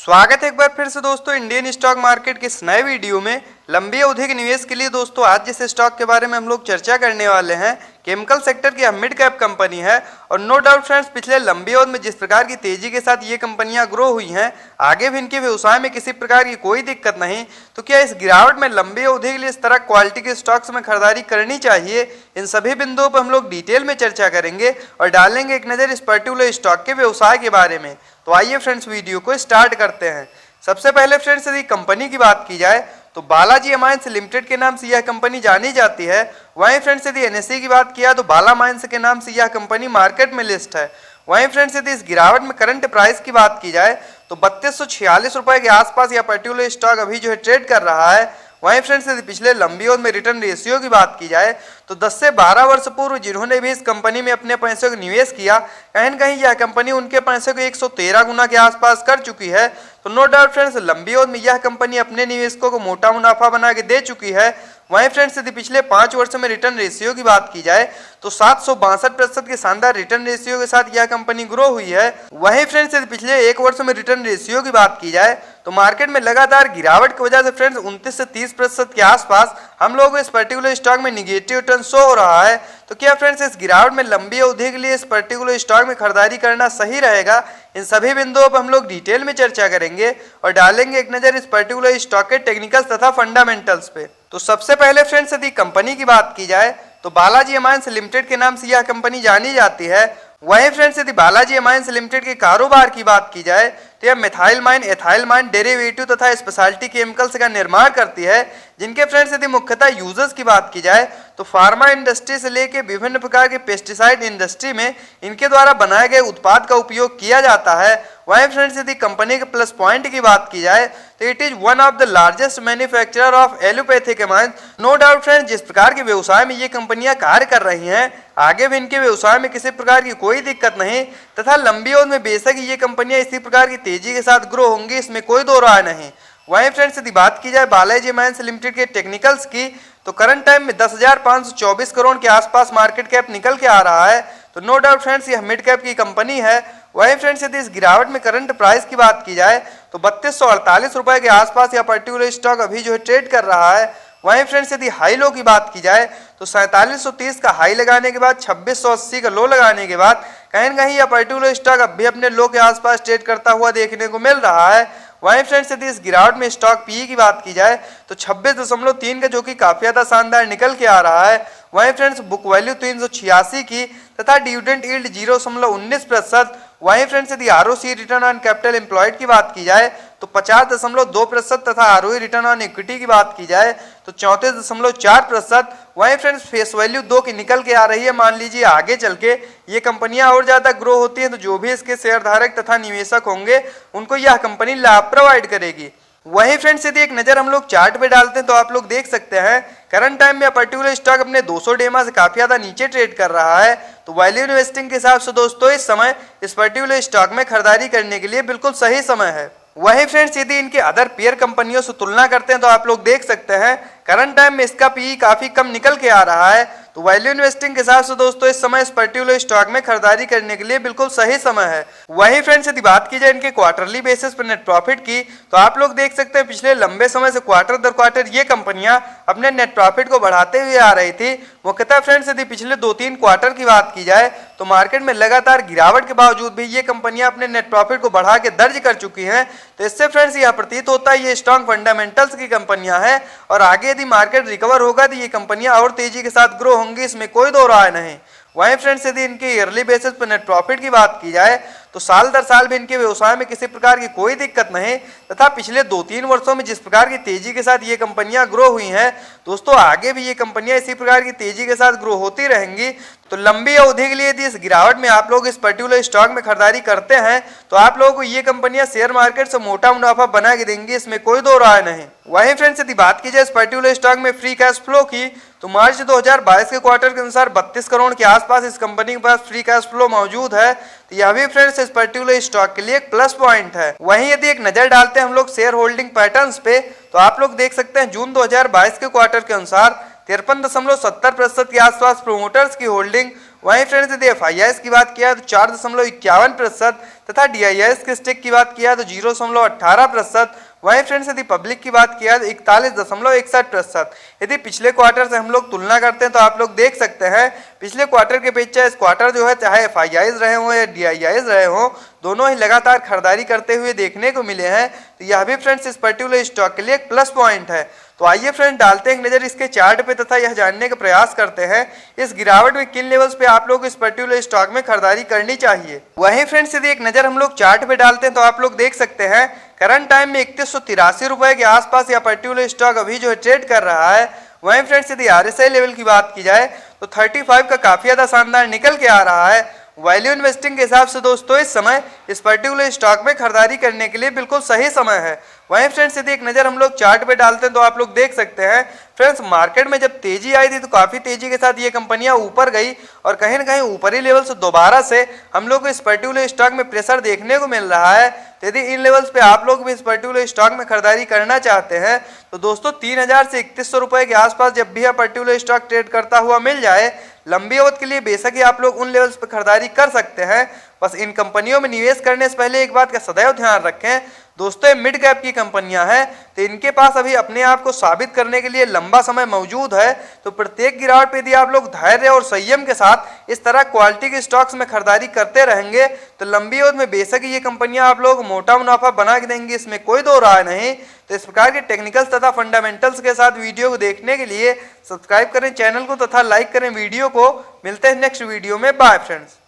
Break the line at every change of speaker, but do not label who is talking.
स्वागत है एक बार फिर से दोस्तों इंडियन स्टॉक मार्केट के इस नए वीडियो में। लंबी अवधि के निवेश के लिए दोस्तों आज जिस स्टॉक के बारे में हम लोग चर्चा करने वाले हैं, केमिकल सेक्टर की मिड कैप कंपनी है। और नो डाउट फ्रेंड्स, पिछले लंबी अवधि में जिस प्रकार की तेजी के साथ ये कंपनियां ग्रो हुई हैं, आगे भी इनके व्यवसाय में किसी प्रकार की कोई दिक्कत नहीं। तो क्या इस गिरावट में लंबी अवधि के लिए इस तरह क्वालिटी के स्टॉक्स में खरीदारी करनी चाहिए, इन सभी बिंदुओं पर हम लोग डिटेल में चर्चा करेंगे और डालेंगे एक नज़र इस पर्टिकुलर स्टॉक के व्यवसाय के बारे में। तो आइए फ्रेंड्स वीडियो को स्टार्ट करते हैं। सबसे पहले फ्रेंड्स यदि कंपनी की बात की जाए तो बालाजी अमाइंस लिमिटेड के नाम से यह कंपनी जानी जाती है। वहीं फ्रेंड्स यदि एनएसई की बात किया तो बाला माइंस के नाम से यह कंपनी मार्केट में लिस्ट है। वहीं फ्रेंड्स यदि इस गिरावट में करंट प्राइस की बात की जाए तो 3246 रुपए के आसपास यह पर्टिकुलर स्टॉक अभी जो है ट्रेड कर रहा है। वहीं फ्रेंड्स यदि पिछले लंबी अवधि में रिटर्न रेशियो की बात की जाए तो 10 से 12 वर्ष पूर्व जिन्होंने भी इस कंपनी में अपने पैसों का निवेश किया, कहीं न कहीं यह कंपनी उनके पैसों को 113 गुना के आसपास कर चुकी है। तो नो डाउट फ्रेंड्स, लंबी अवधि में यह कंपनी अपने निवेशकों को मोटा मुनाफा बना के दे चुकी है। वहीं फ्रेंड्स यदि पिछले 5 वर्षों में रिटर्न रेशियो की बात की जाए तो 762% के शानदार रिटर्न रेशियो के साथ यह कंपनी ग्रो हुई है। वहीं फ्रेंड्स यदि पिछले 1 वर्ष में रिटर्न रेशियो की बात की जाए तो मार्केट में लगातार गिरावट की वजह से फ्रेंड्स 29 से 30% के आसपास हम लोग इस पर्टिकुलर स्टॉक में निगेटिव रिटर्न शो हो रहा है। तो क्या फ्रेंड्स इस गिरावट में लंबी अवधि के लिए इस पर्टिकुलर स्टॉक में खरीदारी करना सही रहेगा, इन सभी बिंदुओं पर हम लोग डिटेल में चर्चा करेंगे और डालेंगे एक नजर इस पर्टिकुलर स्टॉक के टेक्निकल्स तथा फंडामेंटल्स पे। तो सबसे पहले फ्रेंड्स यदि कंपनी की बात की जाए तो बालाजी अमाइंस लिमिटेड के नाम से यह कंपनी जानी जाती है। वहीं फ्रेंड्स यदि बालाजी अमाइंस लिमिटेड के कारोबार की बात की जाए तो यह methyl mine, ethyl mine, derivative तथा स्पेशलिटी केमिकल्स का निर्माण करती है, जिनके फ्रेंड्स यदि मुख्यतः यूजर्स की बात की जाए तो फार्मा इंडस्ट्री से लेकर विभिन्न प्रकार के पेस्टिसाइड इंडस्ट्री में इनके द्वारा बनाए गए उत्पाद का उपयोग किया जाता है। वहीं फ्रेंड्स यदि कंपनी के प्लस पॉइंट की बात की जाए तो it is one of the largest manufacturer of allopathic amines. No doubt friends, जिस प्रकार के व्यवसाय में ये कंपनियां कार्य कर रही हैं, आगे भी इनके व्यवसाय में किसी प्रकार की कोई दिक्कत नहीं तथा लंबी अवधि में बेशक ये कंपनियां इसी प्रकार की तेजी के साथ ग्रो होंगी, इसमें कोई दो राय नहीं। वहीं फ्रेंड्स यदि बात की जाए बालाजी अमाइंस लिमिटेड के टेक्निकल्स की तो करंट टाइम में 10,524 करोड़ के आसपास मार्केट कैप निकल के आ रहा है। तो नो डाउट फ्रेंड्स यह मिड कैप की कंपनी है। वहीं फ्रेंड्स यदि इस गिरावट में करंट प्राइस की बात की जाए तो 3248 रुपए के आसपास यह पर्टिकुलर स्टॉक अभी जो है ट्रेड कर रहा है। वहीं फ्रेंड्स यदि हाई लो की बात की जाए तो 4730 का हाई लगाने के बाद 2680 का लो लगाने के बाद कहीं न कहीं यह पर्टिकुलर स्टॉक अब भी अपने लो के आसपास ट्रेड करता हुआ देखने को मिल रहा है। वहीं फ्रेंड्स यदि इस गिरावट में स्टॉक पीई की बात की जाए तो 26.3 का, जो कि काफी ज्यादा शानदार निकल के आ रहा है। वहीं फ्रेंड्स बुक वैल्यू 386 की तथा डिविडेंड यील्ड 0.19%। वहीं फ्रेंड्स यदि ROC return on capital employed की बात की जाए तो 50.2% तथा आरओई रिटर्न ऑन इक्विटी की बात की जाए तो 34.4%। वहीं फ्रेंड्स फेस वैल्यू 2 की निकल के आ रही है। मान लीजिए आगे चल के ये कंपनियां और ज्यादा ग्रो होती हैं तो जो भी इसके शेयरधारक तथा निवेशक होंगे उनको यह कंपनी लाभ प्रोवाइड करेगी। वहीं फ्रेंड्स यदि एक नजर हम लोग चार्ट पे डालते हैं तो आप लोग देख सकते हैं करंट टाइम में पर्टिकुलर स्टॉक अपने 200 डेमा से काफी ज्यादा नीचे ट्रेड कर रहा है। तो वैल्यू इन्वेस्टिंग के हिसाब से दोस्तों इस समय इस पर्टिकुलर स्टॉक में खरीदारी करने के लिए बिल्कुल सही समय है। वहीं फ्रेंड्स यदि इनके अदर पेयर कंपनियों से तुलना करते हैं तो आप लोग देख सकते हैं करंट टाइम में इसका पीई काफी कम निकल के आ रहा है। तो वैल्यू इन्वेस्टिंग के हिसाब से दोस्तों इस समय इस पर्टिकुलर स्टॉक में खरीदारी करने के लिए बिल्कुल सही समय है। वहीं फ्रेंड्स यदि बात की जाए इनके क्वार्टरली बेसिस पर नेट प्रॉफिट की तो आप लोग देख सकते हैं पिछले लंबे समय से क्वार्टर दर क्वार्टर ये कंपनियां अपने नेट प्रॉफिट को बढ़ाते हुए आ रही थी। मुख्यतः फ्रेंड्स यदि पिछले 2-3 क्वार्टर की बात की जाए तो मार्केट में लगातार गिरावट के बावजूद भी ये कंपनियां अपने नेट प्रॉफिट को बढ़ा के दर्ज कर चुकी हैं। तो इससे फ्रेंड्स यह प्रतीत होता है ये स्ट्रॉन्ग फंडामेंटल्स की कंपनियां हैं और आगे यदि मार्केट रिकवर होगा तो ये कंपनियां और तेजी के साथ ग्रो होंगी, इसमें कोई दो राय नहीं। वहीं फ्रेंड्स यदि इनके ईयरली बेसिस पर नेट प्रॉफिट की बात की जाए तो साल दर साल भी इनके व्यवसाय में किसी प्रकार की कोई दिक्कत नहीं तथा पिछले 2-3 वर्षों में जिस प्रकार की तेजी के साथ ये कंपनियां ग्रो हुई हैं दोस्तों, आगे भी ये कंपनियां इसी प्रकार की तेजी के साथ ग्रो होती रहेंगी। तो लंबी अवधि के लिए यदि इस गिरावट में आप लोग इस पर्टिकुलर स्टॉक में खरीदारी करते हैं तो आप लोगों को ये कंपनियां शेयर मार्केट से मोटा मुनाफा बना के देंगी, इसमें कोई दो राय नहीं। वहीं फ्रेंड्स यदि बात की जाए इस पर्टिकुलर स्टॉक में फ्री कैश फ्लो की तो मार्च 2022 के क्वार्टर के अनुसार 32 करोड़ के आसपास इस कंपनी के पास फ्री कैश फ्लो मौजूद है। तो यह भी फ्रेंड्स इस पर्टिकुलर स्टॉक के लिए एक प्लस पॉइंट है। वहीं यदि एक नजर डालते हैं हम लोग शेयर होल्डिंग पैटर्न्स पे तो आप लोग देख सकते हैं जून 2022 के क्वार्टर के अनुसार 53.70% के आसपास प्रोमोटर्स की होल्डिंग वहीं फ्रेंड्स यदि FIIs की बात किया तो 4.51% तथा DIIs के स्टेक की बात किया तो 0.18%। वहीं फ्रेंड्स यदि पब्लिक की बात किया तो 41.61%। यदि पिछले क्वार्टर से हम लोग तुलना करते हैं तो आप लोग देख सकते हैं पिछले क्वार्टर के अपेक्षा इस क्वार्टर जो है चाहे FIIs रहे हों या DIIs रहे हों, दोनों ही लगातार खरीदारी करते हुए देखने को मिले हैं। तो यह भी फ्रेंड्स इस पर्टिकुलर स्टॉक के लिए एक प्लस पॉइंट है। तो आइए फ्रेंड डालते हैं एक नज़र इसके चार्ट पे तथा यह जानने का प्रयास करते हैं इस गिरावट में किन लेवल्स पे आप लोग इस पर्टिकुलर स्टॉक में खरीदारी करनी चाहिए। वहीं फ्रेंड्स यदि एक नज़र हम लोग चार्ट पे डालते हैं तो आप लोग देख सकते हैं करंट टाइम में 3183 रुपए के आसपास यह पर्टिकुलर स्टॉक अभी जो है ट्रेड कर रहा है। वहीं फ्रेंड्स यदि RSI लेवल की बात की जाए तो 35 का काफी ज्यादा शानदार निकल के आ रहा है। वैल्यू इन्वेस्टिंग के हिसाब से दोस्तों इस समय इस पर्टिकुलर स्टॉक में खरीदारी करने के लिए बिल्कुल सही समय है। वहीं फ्रेंड्स यदि एक नज़र हम लोग चार्ट पे डालते हैं तो आप लोग देख सकते हैं फ्रेंड्स मार्केट में जब तेजी आई थी तो काफ़ी तेजी के साथ ये कंपनियां ऊपर गई और कहीं ना कहीं ऊपरी लेवल से दोबारा से हम लोग को इस पर्टिकुलर स्टॉक में प्रेशर देखने को मिल रहा है। तो यदि इन लेवल्स पे आप लोग भी इस पर्टिकुलर स्टॉक में खरीदारी करना चाहते हैं तो दोस्तों 3000 से 3100 रुपए के आसपास जब भी यह पर्टिकुलर स्टॉक ट्रेड करता हुआ मिल जाए लंबी अवधि के लिए बेशक ही आप लोग उन लेवल्स पर खरीदारी कर सकते हैं। बस इन कंपनियों में निवेश करने से पहले एक बात का सदैव ध्यान रखें दोस्तों, ये मिड कैप की कंपनियां हैं तो इनके पास अभी अपने आप को साबित करने के लिए लंबा समय मौजूद है। तो प्रत्येक गिरावट पे यदि आप लोग धैर्य और संयम के साथ इस तरह क्वालिटी के स्टॉक्स में खरीदारी करते रहेंगे तो लंबी अवधि में बेशक ये कंपनियां आप लोग मोटा मुनाफा बना के देंगी, इसमें कोई दो राय नहीं। तो इस प्रकार के टेक्निकल्स तथा फंडामेंटल्स के साथ वीडियो को देखने के लिए सब्सक्राइब करें चैनल को तथा लाइक करें वीडियो को। मिलते हैं नेक्स्ट वीडियो में, बाय फ्रेंड्स।